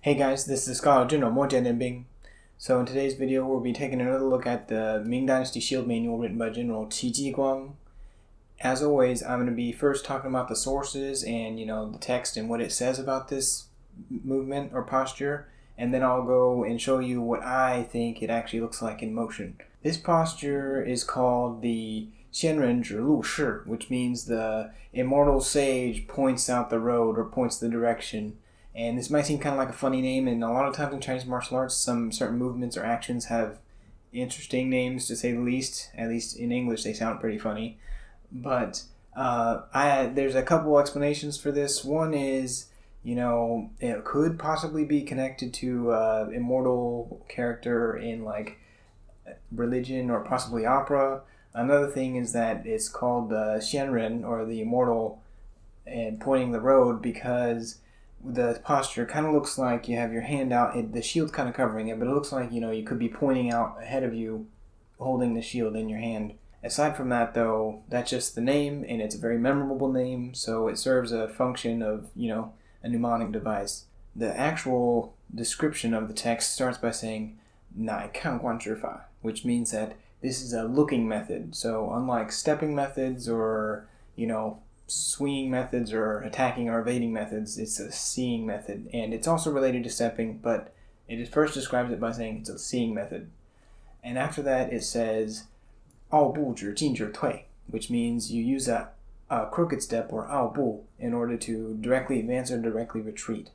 Hey guys, this is Scholar General Bing. So in today's video, we'll be taking another look at the Ming Dynasty Shield Manual written by General Qi Jiguang. As always, I'm going to be first talking about the sources and, the text and what it says about this movement or posture, and then I'll go and show you what I think it actually looks like in motion. This posture is called the仙人指路势, which means the immortal sage points out the road or points the direction. And this might seem kind of like a funny name, and a lot of times in Chinese martial arts, some certain movements or actions have interesting names, to say the least. At least in English, they sound pretty funny. But there's a couple explanations for this. One is, it could possibly be connected to immortal character in like religion or possibly opera. Another thing is that it's called the Xianren, or the immortal, and pointing the road because the posture kind of looks like you have your hand out, the shield kind of covering it, but it looks like, you could be pointing out ahead of you, holding the shield in your hand. Aside from that, though, that's just the name, and it's a very memorable name, so it serves a function of, a mnemonic device. The actual description of the text starts by saying, 乃看观之法, which means that this is a looking method. So unlike stepping methods or, swinging methods or attacking or evading methods, it's a seeing method, and it's also related to stepping, but it first describes it by saying it's a seeing method. And after that it says 奥步指进指退, which means you use a crooked step or 奥步 in order to directly advance or directly retreat.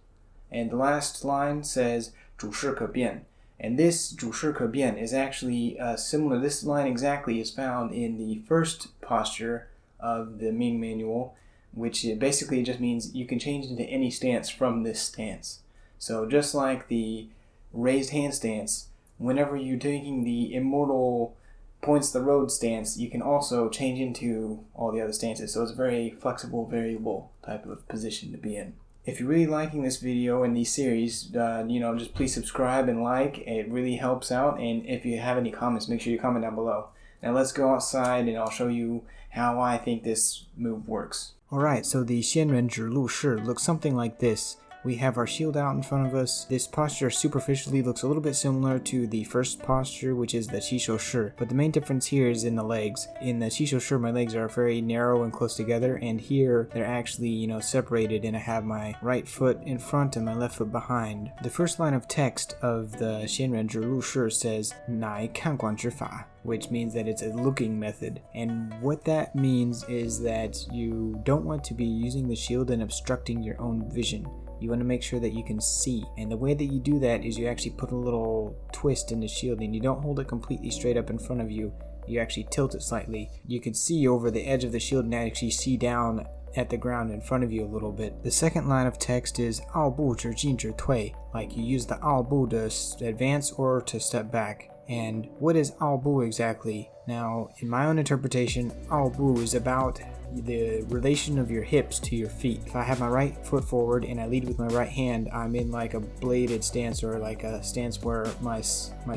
And the last line says 主势可变, and this 主势可变 is actually similar. This line exactly is found in the first posture of the Ming Manual, which basically just means you can change into any stance from this stance. So just like the raised hand stance, whenever you're taking the immortal points the road stance, you can also change into all the other stances. So it's a very flexible, variable type of position to be in. If you're really liking this video and these series, just please subscribe and like. It really helps out. And if you have any comments, make sure you comment down below. Now let's go outside and I'll show you how I think this move works. Alright, so the 仙人指路势 looks something like this. We have our shield out in front of us. This posture superficially looks a little bit similar to the first posture, which is the 祈效势, but the main difference here is in the legs. In the 祈效势, my legs are very narrow and close together, and here they're actually, separated, and I have my right foot in front and my left foot behind. The first line of text of the 仙人指路势 says 乃看观之法, which means that it's a looking method. And what that means is that you don't want to be using the shield and obstructing your own vision. You want to make sure that you can see. And the way that you do that is you actually put a little twist in the shield, and you don't hold it completely straight up in front of you. You actually tilt it slightly. You can see over the edge of the shield and actually see down at the ground in front of you a little bit. The second line of text is 奥步指进指退, like you use the 奥步 to advance or to step back. And what is 奥步 exactly? Now, in my own interpretation, 奥步 is about the relation of your hips to your feet. If I have my right foot forward and I lead with my right hand, I'm in like a bladed stance, or like a stance where my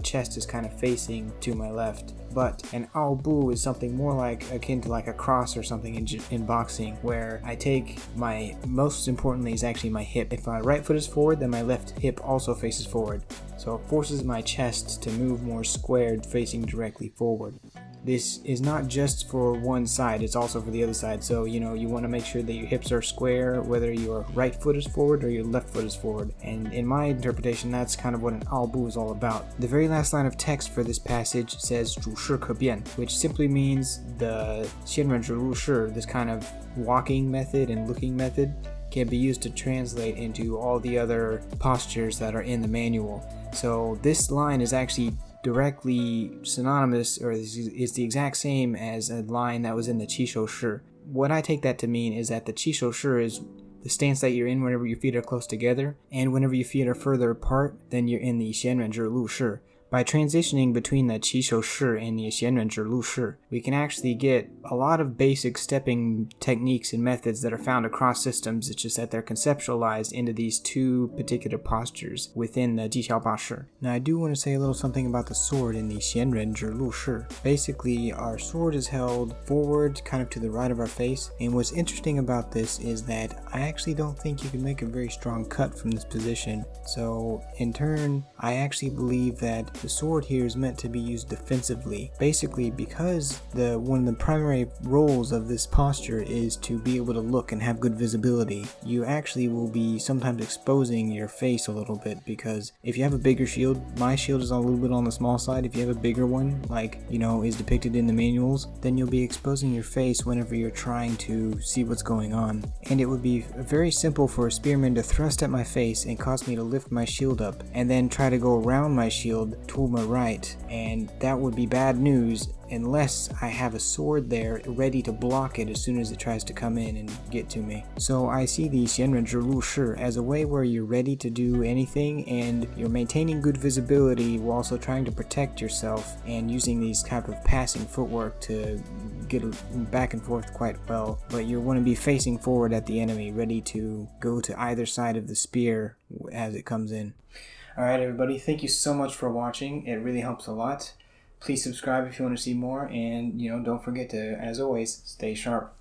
chest is kind of facing to my left. But an 奥步 is something more like akin to like a cross or something in boxing, where I take most importantly is actually my hip. If my right foot is forward, then my left hip also faces forward. So it forces my chest to move more squared, facing directly forward. This is not just for one side, it's also for the other side. So, you want to make sure that your hips are square, whether your right foot is forward or your left foot is forward. And in my interpretation, that's kind of what an 奥步 is all about. The very last line of text for this passage says 主势可变, which simply means the 仙人指路势, this kind of walking method and looking method, can be used to translate into all the other postures that are in the manual. So this line is actually directly synonymous, or is the exact same as a line that was in the 祈效势. What I take that to mean is that the 祈效势 is the stance that you're in whenever your feet are close together, and whenever your feet are further apart, then you're in the 仙人指路势. By transitioning between the 起手式 and the 仙人指路势, we can actually get a lot of basic stepping techniques and methods that are found across systems. It's just that they're conceptualized into these two particular postures within the 纪效八势. Now I do want to say a little something about the sword in the 仙人指路势. Basically, our sword is held forward, kind of to the right of our face, and what's interesting about this is that I actually don't think you can make a very strong cut from this position. So in turn, I actually believe that the sword here is meant to be used defensively. Basically, because one of the primary roles of this posture is to be able to look and have good visibility, you actually will be sometimes exposing your face a little bit, because if you have a bigger shield, my shield is a little bit on the small side. If you have a bigger one, like, is depicted in the manuals, then you'll be exposing your face whenever you're trying to see what's going on. And it would be very simple for a spearman to thrust at my face and cause me to lift my shield up and then try to go around my shield toward my right, and that would be bad news unless I have a sword there ready to block it as soon as it tries to come in and get to me. So I see the 仙人指路势 as a way where you're ready to do anything and you're maintaining good visibility while also trying to protect yourself and using these type of passing footwork to get back and forth quite well. But you want to be facing forward at the enemy, ready to go to either side of the spear as it comes in. Alright everybody, thank you so much for watching. It really helps a lot. Please subscribe if you want to see more, and don't forget to, as always, stay sharp.